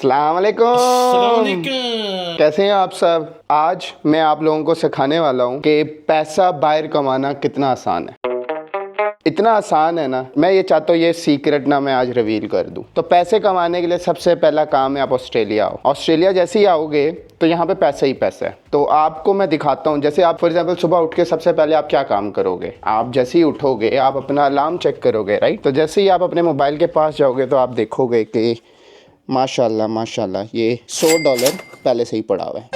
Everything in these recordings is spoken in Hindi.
अस्सलाम वालेकुम। कैसे हैं आप सब। आज मैं आप लोगों को सिखाने वाला हूँ कि पैसा बाहर कमाना कितना आसान है। इतना आसान है ना, मैं ये चाहता हूँ ये सीक्रेट ना मैं आज रिवील कर दूँ। तो पैसे कमाने के लिए सबसे पहला काम है आप ऑस्ट्रेलिया आओ। ऑस्ट्रेलिया जैसे ही आओगे तो यहाँ पे पैसा ही पैसा है। तो आपको मैं दिखाता हूँ, जैसे आप फॉर एग्जांपल सुबह उठ के सबसे पहले आप क्या काम करोगे। आप जैसे ही उठोगे आप अपना अलार्म चेक करोगे, राइट। तो जैसे ही आप अपने मोबाइल के पास जाओगे तो आप देखोगे कि माशाल्लाह माशाल्लाह ये $100 पहले से ही पड़ा हुआ है।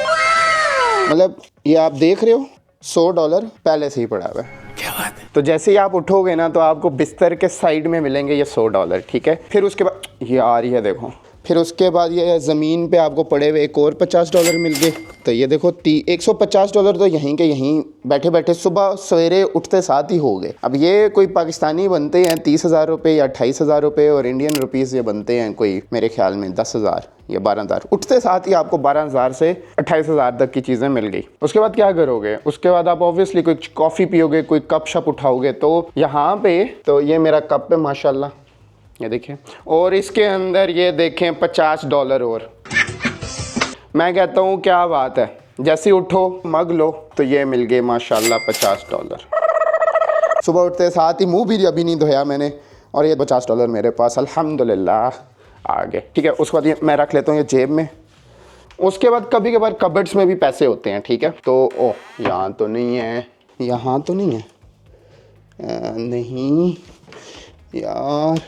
मतलब ये आप देख रहे हो $100 पहले से ही पड़ा हुआ है। क्या बात है। तो जैसे ही आप उठोगे ना तो आपको बिस्तर के साइड में मिलेंगे ये $100, ठीक है। फिर उसके बाद ये आ रही है देखो, फिर उसके बाद ये ज़मीन पे आपको पड़े हुए एक और $50 मिल गए। तो ये देखो $150 तो यहीं के यहीं बैठे बैठे सुबह सवेरे उठते साथ ही हो गए। अब ये कोई पाकिस्तानी बनते हैं 30,000 रुपये या 28,000 रुपये, और इंडियन रुपीज़ ये बनते हैं कोई मेरे ख्याल में 10,000 या 12,000। उठते साथ ही आपको 12,000 से 28,000 तक की चीज़ें मिल गई। उसके बाद क्या करोगे, उसके बाद आप ऑब्वियसली कोई कॉफ़ी पियोगे, कोई कप शप उठाओगे। तो यहाँ पे तो ये मेरा कप है माशाल्लाह, ये देखें, और इसके अंदर ये देखें $50 और। मैं कहता हूँ क्या बात है। जैसे उठो मग लो तो ये मिल गए माशाल्लाह $50। सुबह उठते साथ ही मुंह भी अभी नहीं धोया मैंने, और ये $50 मेरे पास अल्हम्दुलिल्लाह आ गए, ठीक है। उसके बाद ये मैं रख लेता हूँ ये जेब में। उसके बाद कभी कभार कबर्ड्स में भी पैसे होते हैं, ठीक है। तो ओह यहाँ तो नहीं है, यहाँ तो नहीं है, नहीं यार,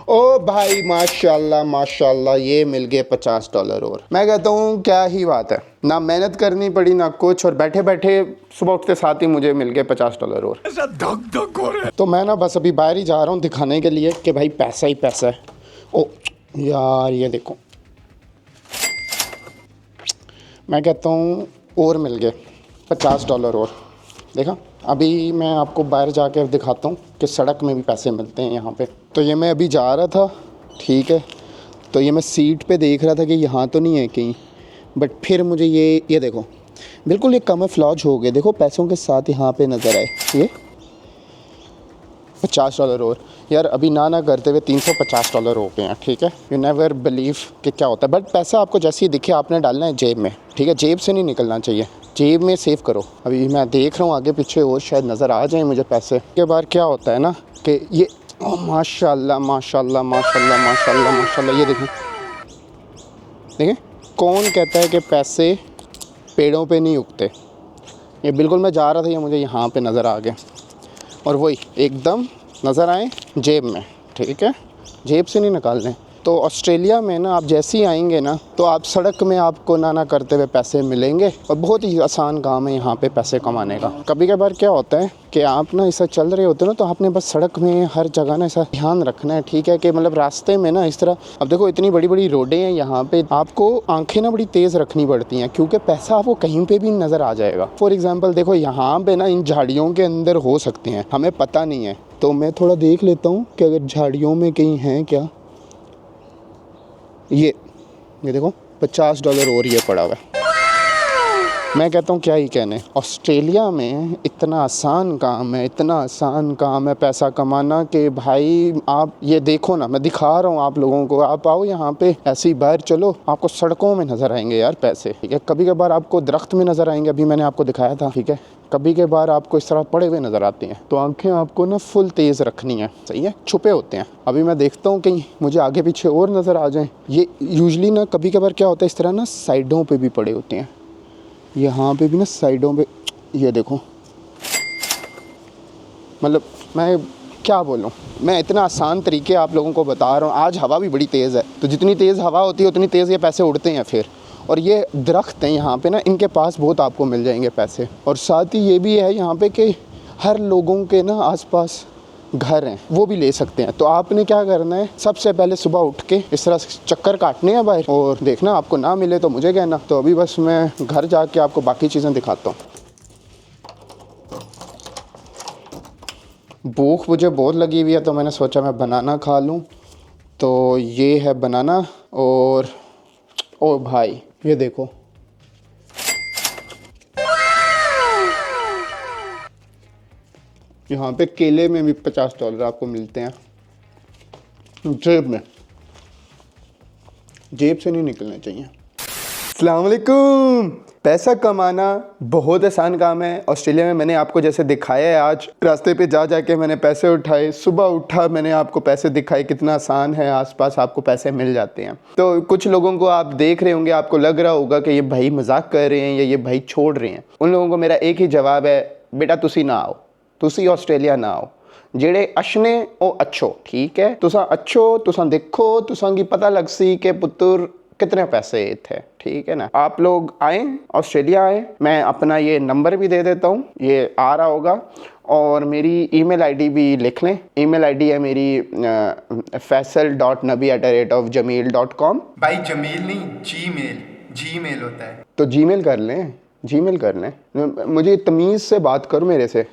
ओ भाई माशाल्लाह माशाल्लाह ये मिल गए $50 और। मैं कहता हूँ क्या ही बात है, ना मेहनत करनी पड़ी ना कुछ, और बैठे बैठे सुबह उठते साथ ही मुझे मिल गए $50 और। ऐसा धक धक हो रहा है। तो मैं ना बस अभी बाहर ही जा रहा हूँ दिखाने के लिए कि भाई पैसा ही पैसा है। ओ यार ये देखो, मैं कहता हूँ और मिल गए $50 और। देखा, अभी मैं आपको बाहर जाके दिखाता हूँ कि सड़क में भी पैसे मिलते हैं यहाँ पे। तो ये मैं अभी जा रहा था, ठीक है। तो ये मैं सीट पे देख रहा था कि यहाँ तो नहीं है कहीं, बट फिर मुझे ये देखो बिल्कुल ये कैमोफ्लेज हो गए। देखो पैसों के साथ यहाँ पे नज़र आए ये $50 और। यार अभी ना करते हुए $350 हो गए हैं, ठीक है। यू नेवर बिलीव कि क्या होता है। बट पैसा आपको जैसे ही दिखे आपने डालना है जेब में, ठीक है। जेब से नहीं निकलना चाहिए, जेब में सेव करो। अभी मैं देख रहा हूँ आगे पीछे और शायद नज़र आ जाए मुझे पैसे। के बाद क्या होता है ना कि ये माशाल्लाह माशाल्लाह माशाल्लाह माशाल्लाह माशाल्लाह, ये देखें देखें, कौन कहता है कि पैसे पेड़ों पे नहीं उगते। ये बिल्कुल मैं जा रहा था, ये मुझे यहाँ पे नज़र आ गया, और वही एकदम नज़र आए जेब में, ठीक है। जेब से नहीं निकालने। तो ऑस्ट्रेलिया में ना आप जैसे ही आएंगे ना तो आप सड़क में आपको ना करते हुए पैसे मिलेंगे, और बहुत ही आसान काम है यहाँ पे पैसे कमाने का। कभी कभार क्या होता है कि आप ना ऐसा चल रहे होते हो ना, तो आपने बस सड़क में हर जगह ना ऐसा ध्यान रखना है, ठीक है। कि मतलब रास्ते में ना इस तरह, अब देखो इतनी बड़ी बड़ी रोडें हैं यहाँ पे, आपको आंखें ना बड़ी तेज़ रखनी पड़ती हैं, क्योंकि पैसा आपको कहीं पे भी नज़र आ जाएगा। फॉर एग्ज़ाम्पल देखो यहाँ पे ना इन झाड़ियों के अंदर हो सकते हैं, हमें पता नहीं है। तो मैं थोड़ा देख लेता हूँ कि अगर झाड़ियों में कहीं हैं क्या। ये देखो $50 और ये पड़ा हुआ है। मैं कहता हूँ क्या ही कहने, ऑस्ट्रेलिया में इतना आसान काम है, इतना आसान काम है पैसा कमाना कि भाई आप ये देखो ना, मैं दिखा रहा हूँ आप लोगों को। आप आओ यहाँ पे, ऐसे ही बाहर चलो, आपको सड़कों में नज़र आएंगे यार पैसे, ठीक है। कभी कभार आपको दरख्त में नज़र आएंगे, अभी मैंने आपको दिखाया था, ठीक है। कभी के बार आपको इस तरह पड़े हुए नज़र आते हैं। तो आंखें आपको ना फुल तेज़ रखनी है, सही है। छुपे होते हैं, अभी मैं देखता हूँ कहीं मुझे आगे पीछे और नज़र आ जाएं। ये यूजुअली ना कभी कभार क्या होता है इस तरह ना साइडों पे भी पड़े होते हैं, यहाँ पे भी ना साइडों पे। ये देखो, मतलब मैं क्या बोलूँ, मैं इतना आसान तरीके आप लोगों को बता रहा हूँ। आज हवा भी बड़ी तेज़ है, तो जितनी तेज़ हवा होती है उतनी तेज़ ये पैसे उड़ते हैं फिर। और ये दरख्त हैं यहाँ पे ना, इनके पास बहुत आपको मिल जाएंगे पैसे। और साथ ही ये भी है यहाँ पे कि हर लोगों के ना आसपास घर हैं, वो भी ले सकते हैं। तो आपने क्या करना है, सबसे पहले सुबह उठ के इस तरह चक्कर काटने हैं बाहर, और देखना आपको ना मिले तो मुझे कहना। तो अभी बस मैं घर जाके आपको बाकी चीज़ें दिखाता हूँ। भूख मुझे बहुत लगी हुई है, तो मैंने सोचा मैं बनाना खा लूँ। तो ये है बनाना, और ओ भाई ये देखो, यहाँ पे केले में भी $50 आपको मिलते हैं जेब में। जेब से नहीं निकलने चाहिए। अस्सलाम वालेकुम। पैसा कमाना बहुत आसान काम है। ऑस्ट्रेलिया में मैंने आपको जैसे दिखाया है, आज रास्ते पे जा जा के मैंने पैसे उठाए, सुबह उठा मैंने आपको पैसे दिखाए, कितना आसान है, आसपास आपको पैसे मिल जाते हैं। तो कुछ लोगों को आप देख रहे होंगे, आपको लग रहा होगा कि ये भाई मजाक कर रहे हैं या ये भाई छोड़ रहे हैं। उन लोगों को मेरा एक ही जवाब है, बेटा तुसी ना आओ, तुसी ऑस्ट्रेलिया ना आओ। जेड़े अशने ओ अच्छो, ठीक है, तुसा अच्छो, तुसा देखो, तुसा की पता लग सी के पुत्र कितने पैसे थे, ठीक है ना। आप लोग आए, ऑस्ट्रेलिया आए। मैं अपना ये नंबर भी दे देता हूँ, ये आ रहा होगा, और मेरी ईमेल आईडी भी लिख लें। ईमेल आईडी है मेरी faisal.nabi@gmail.com। भाई जमील नहीं, जीमेल होता है। तो जीमेल कर लें, जीमेल कर लें, मुझे तमीज़ से बात करो मेरे से।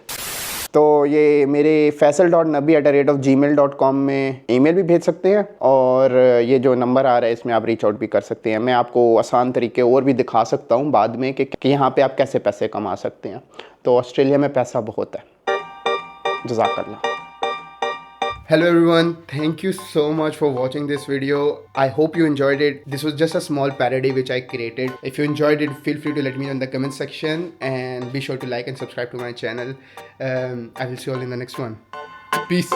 तो ये मेरे faisal.nabi@gmail.com में ईमेल भी भेज सकते हैं, और ये जो नंबर आ रहा है इसमें आप रीच आउट भी कर सकते हैं। मैं आपको आसान तरीके और भी दिखा सकता हूँ बाद में कि यहाँ पे आप कैसे पैसे कमा सकते हैं। तो ऑस्ट्रेलिया में पैसा बहुत है। जज़ाकल्लाह। Hello everyone, thank you so much for watching this video. I hope you enjoyed it. This was just a small parody which I created. If you enjoyed it, feel free to let me know in the comment section, and be sure to like and subscribe to my channel. I will see you all in the next one. Peace.